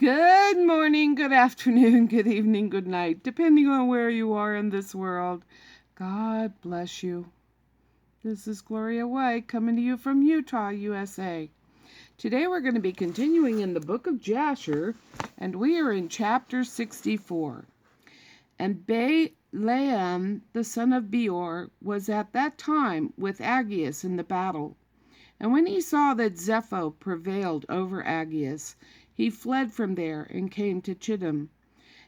Good morning, good afternoon, good evening, good night, depending on where you are in this world. God bless you. This is Gloria White coming to you from Utah, USA. Today we're going to be continuing in the book of Jasher, and we are in chapter 64. And Balaam, the son of Beor, was at that time with Aggeus in the battle. And when he saw that Zepho prevailed over Aggeus, he fled from there and came to Chittim.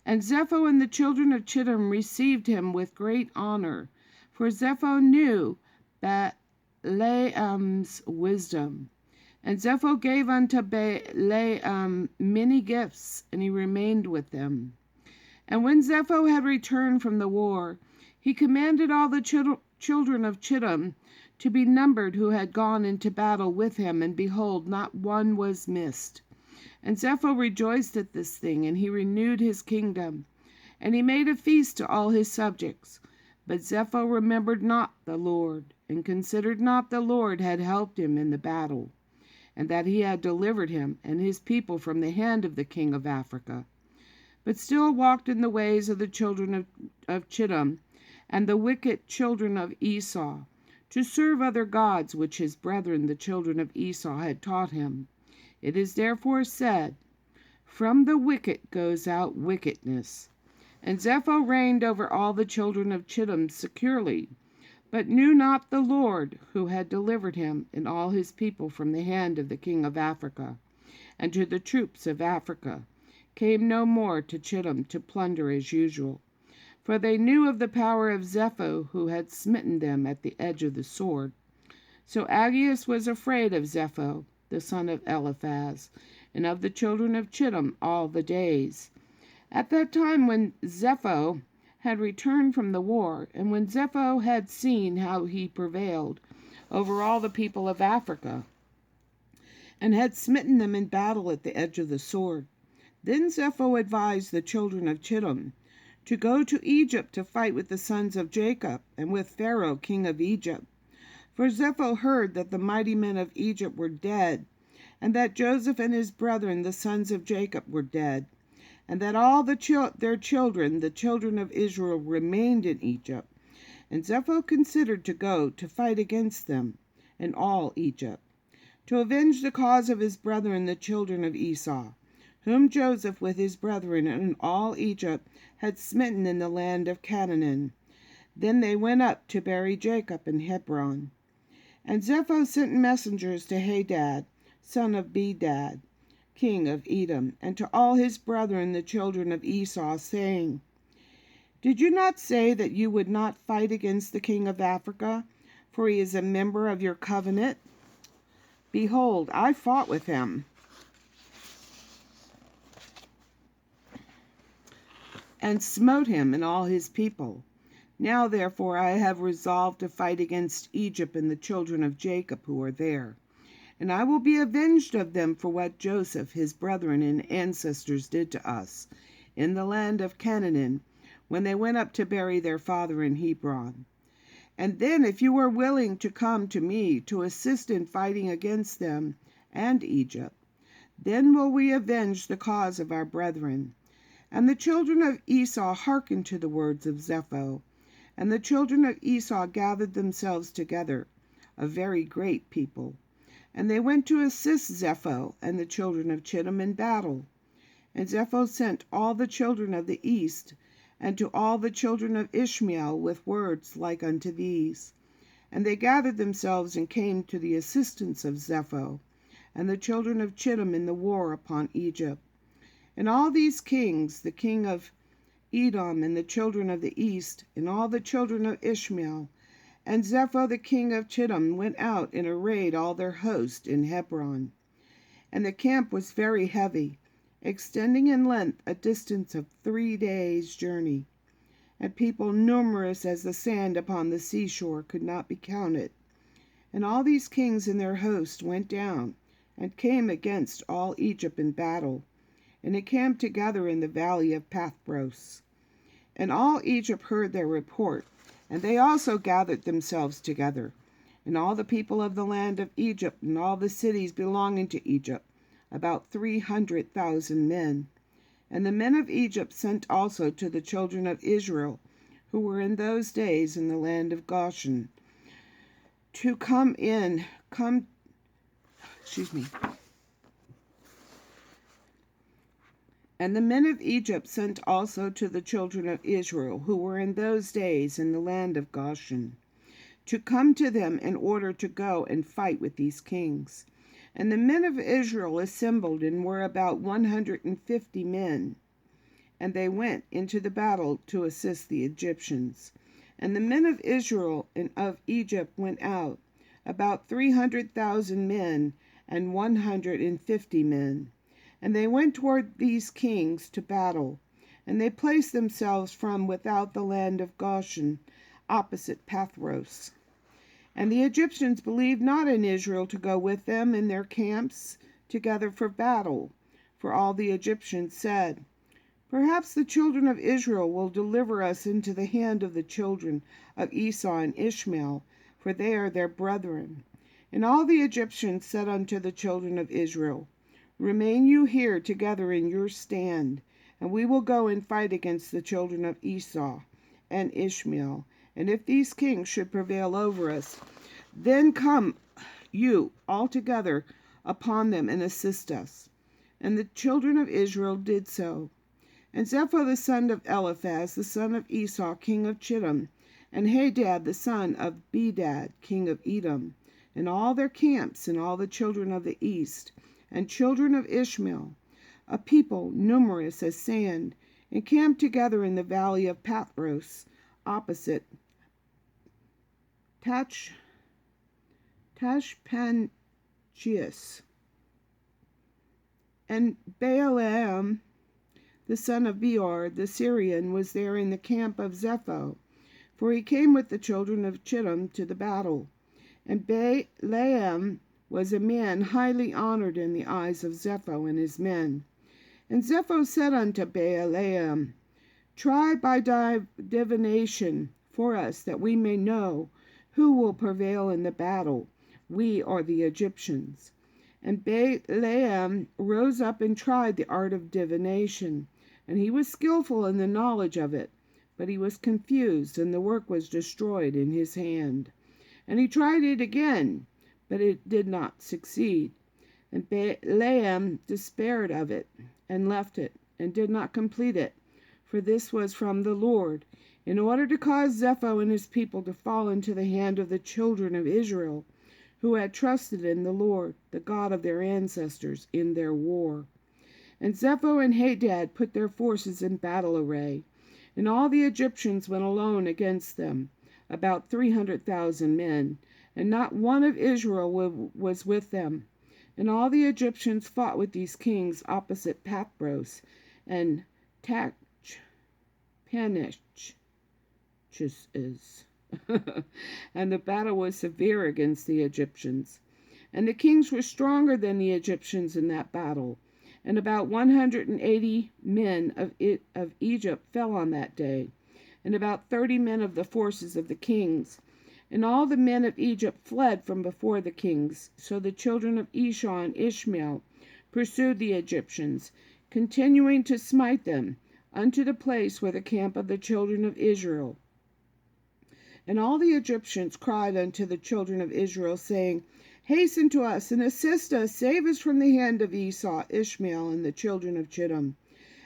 And Zepho and the children of Chittim received him with great honor, for Zepho knew Balaam's wisdom. And Zepho gave unto Balaam many gifts, and he remained with them. And when Zepho had returned from the war, he commanded all the children of Chittim to be numbered who had gone into battle with him, and behold, not one was missed. And Zepho rejoiced at this thing, and he renewed his kingdom. And he made a feast to all his subjects. But Zepho remembered not the Lord, and considered not the Lord had helped him in the battle, and that he had delivered him and his people from the hand of the king of Africa. But still walked in the ways of the children of Chittim, and the wicked children of Esau, to serve other gods which his brethren the children of Esau had taught him. It is therefore said, From the wicked goes out wickedness. And Zepho reigned over all the children of Chittim securely, but knew not the Lord, who had delivered him and all his people from the hand of the king of Africa. And to the troops of Africa came no more to Chittim to plunder as usual. For they knew of the power of Zepho, who had smitten them at the edge of the sword. So Aggeus was afraid of Zepho, the son of Eliphaz, and of the children of Chittim all the days. At that time when Zepho had returned from the war, and when Zepho had seen how he prevailed over all the people of Africa, and had smitten them in battle at the edge of the sword, then Zepho advised the children of Chittim to go to Egypt to fight with the sons of Jacob, and with Pharaoh king of Egypt. For Zepho heard that the mighty men of Egypt were dead, and that Joseph and his brethren, the sons of Jacob, were dead, and that all their children, the children of Israel, remained in Egypt. And Zepho considered to go to fight against them in all Egypt, to avenge the cause of his brethren, the children of Esau, whom Joseph with his brethren and all Egypt had smitten in the land of Canaan. Then they went up to bury Jacob in Hebron. And Zepho sent messengers to Hadad, son of Bedad, king of Edom, and to all his brethren the children of Esau, saying, Did you not say that you would not fight against the king of Africa, for he is a member of your covenant? Behold, I fought with him, and smote him and all his people. Now therefore I have resolved to fight against Egypt and the children of Jacob who are there. And I will be avenged of them for what Joseph, his brethren and ancestors, did to us in the land of Canaan, when they went up to bury their father in Hebron. And then, if you are willing to come to me to assist in fighting against them and Egypt, then will we avenge the cause of our brethren. And the children of Esau hearkened to the words of Zepho. And the children of Esau gathered themselves together, a very great people. And they went to assist Zepho and the children of Chittim in battle. And Zepho sent all the children of the east, and to all the children of Ishmael with words like unto these. And they gathered themselves and came to the assistance of Zepho, and the children of Chittim in the war upon Egypt. And all these kings, the king of Edom and the children of the east, and all the children of Ishmael, and Zepho the king of Chittim, went out and arrayed all their host in Hebron. And the camp was very heavy, extending in length a distance of 3 days' journey. And people numerous as the sand upon the seashore could not be counted. And all these kings and their host went down, and came against all Egypt in battle, and encamped together in the valley of Pathros. And all Egypt heard their report, and they also gathered themselves together, and all the people of the land of Egypt, and all the cities belonging to Egypt, about 300,000 men. And the men of Egypt sent also to the children of Israel, who were in those days in the land of Goshen, to And the men of Egypt sent also to the children of Israel, who were in those days in the land of Goshen, to come to them in order to go and fight with these kings. And the men of Israel assembled and were about 150 men. And they went into the battle to assist the Egyptians. And the men of Israel and of Egypt went out, about 300,000 men and 150 men. And they went toward these kings to battle. And they placed themselves from without the land of Goshen, opposite Pathros. And the Egyptians believed not in Israel to go with them in their camps together for battle. For all the Egyptians said, Perhaps the children of Israel will deliver us into the hand of the children of Esau and Ishmael, for they are their brethren. And all the Egyptians said unto the children of Israel, Remain you here together in your stand, and we will go and fight against the children of Esau and Ishmael. And if these kings should prevail over us, then come you all together upon them and assist us. And the children of Israel did so. And Zepho the son of Eliphaz, the son of Esau, king of Chittim, and Hadad the son of Bedad, king of Edom, and all their camps, and all the children of the east, and children of Ishmael, a people numerous as sand, encamped together in the valley of Pathros, opposite Tashpanchius. And Balaam the son of Beor the Syrian was there in the camp of Zepho, for he came with the children of Chittim to the battle. And Balaam was a man highly honored in the eyes of Zepho and his men. And Zepho said unto Balaam, Try by divination for us, that we may know who will prevail in the battle, we or the Egyptians. And Balaam rose up and tried the art of divination, and he was skillful in the knowledge of it, but he was confused, and the work was destroyed in his hand. And he tried it again, but it did not succeed. And Balaam despaired of it, and left it, and did not complete it, for this was from the Lord, in order to cause Zepho and his people to fall into the hand of the children of Israel, who had trusted in the Lord, the God of their ancestors, in their war. And Zepho and Hadad put their forces in battle array, and all the Egyptians went alone against them, about 300,000 men, and not one of Israel was with them. And all the Egyptians fought with these kings opposite Pathros and Tachpanches. And the battle was severe against the Egyptians. And the kings were stronger than the Egyptians in that battle. And about 180 men of Egypt fell on that day, and about 30 men of the forces of the kings. And all the men of Egypt fled from before the kings. So the children of Esau and Ishmael pursued the Egyptians, continuing to smite them, unto the place where the camp of the children of Israel. And all the Egyptians cried unto the children of Israel, saying, Hasten to us, and assist us, save us from the hand of Esau, Ishmael, and the children of Chittim.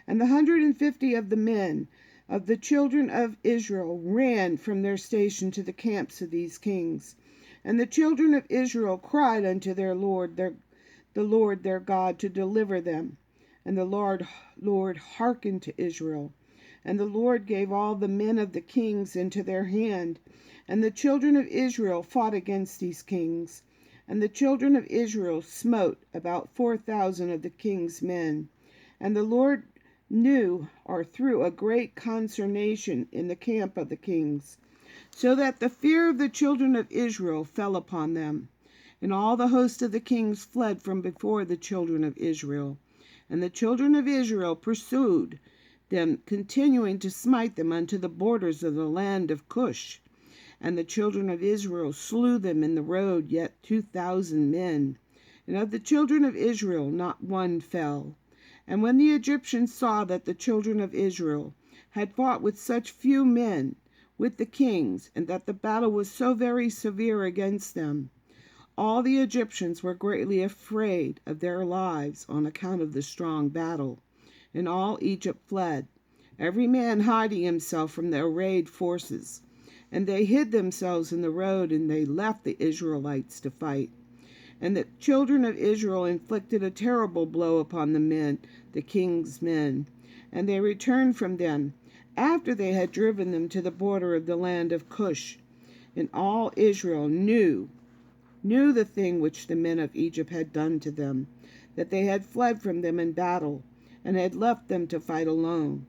And the 150 of the men of the children of Israel ran from their station to the camps of these kings. And the children of Israel cried unto the Lord their God, to deliver them. And the Lord hearkened to Israel. And the Lord gave all the men of the kings into their hand. And the children of Israel fought against these kings. And the children of Israel smote about 4,000 of the king's men. And the Lord threw a great consternation in the camp of the kings, so that the fear of the children of Israel fell upon them. And all the host of the kings fled from before the children of Israel. And the children of Israel pursued them, continuing to smite them unto the borders of the land of Cush. And the children of Israel slew them in the road, yet 2,000 men. And of the children of Israel not one fell. And when the Egyptians saw that the children of Israel had fought with such few men with the kings, and that the battle was so very severe against them, all the Egyptians were greatly afraid of their lives on account of the strong battle. And all Egypt fled, every man hiding himself from the arrayed forces. And they hid themselves in the road, and they left the Israelites to fight. And the children of Israel inflicted a terrible blow upon the king's men. And they returned from them, after they had driven them to the border of the land of Cush. And all Israel knew the thing which the men of Egypt had done to them, that they had fled from them in battle, and had left them to fight alone.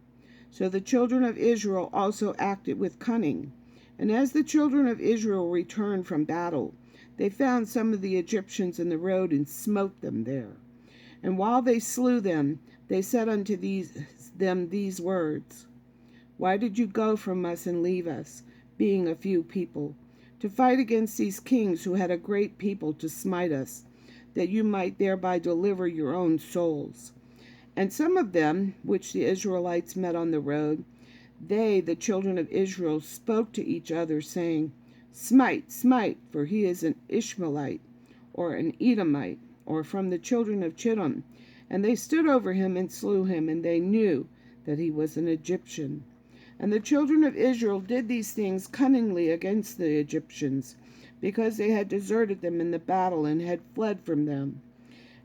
So the children of Israel also acted with cunning. And as the children of Israel returned from battle, they found some of the Egyptians in the road, and smote them there. And while they slew them, they said unto them these words: Why did you go from us and leave us, being a few people, to fight against these kings who had a great people to smite us, that you might thereby deliver your own souls? And some of them, which the Israelites met on the road, they, the children of Israel, spoke to each other, saying, Smite, smite, for he is an Ishmaelite, or an Edomite, or from the children of Chittim. And they stood over him and slew him, and they knew that he was an Egyptian. And the children of Israel did these things cunningly against the Egyptians, because they had deserted them in the battle and had fled from them.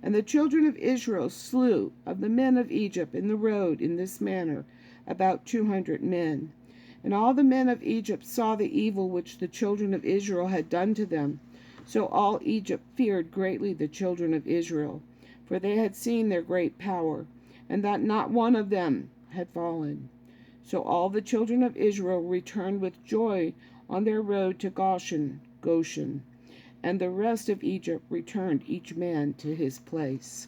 And the children of Israel slew of the men of Egypt in the road in this manner about 200 men. And all the men of Egypt saw the evil which the children of Israel had done to them. So all Egypt feared greatly the children of Israel, for they had seen their great power, and that not one of them had fallen. So all the children of Israel returned with joy on their road to Goshen, and the rest of Egypt returned each man to his place.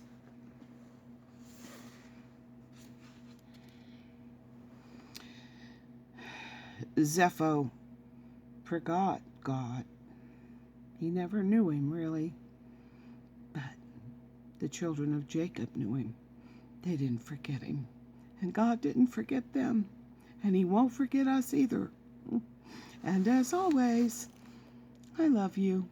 Zepho forgot God. He never knew him, really. But the children of Jacob knew him. They didn't forget him. And God didn't forget them. And he won't forget us either. And as always, I love you.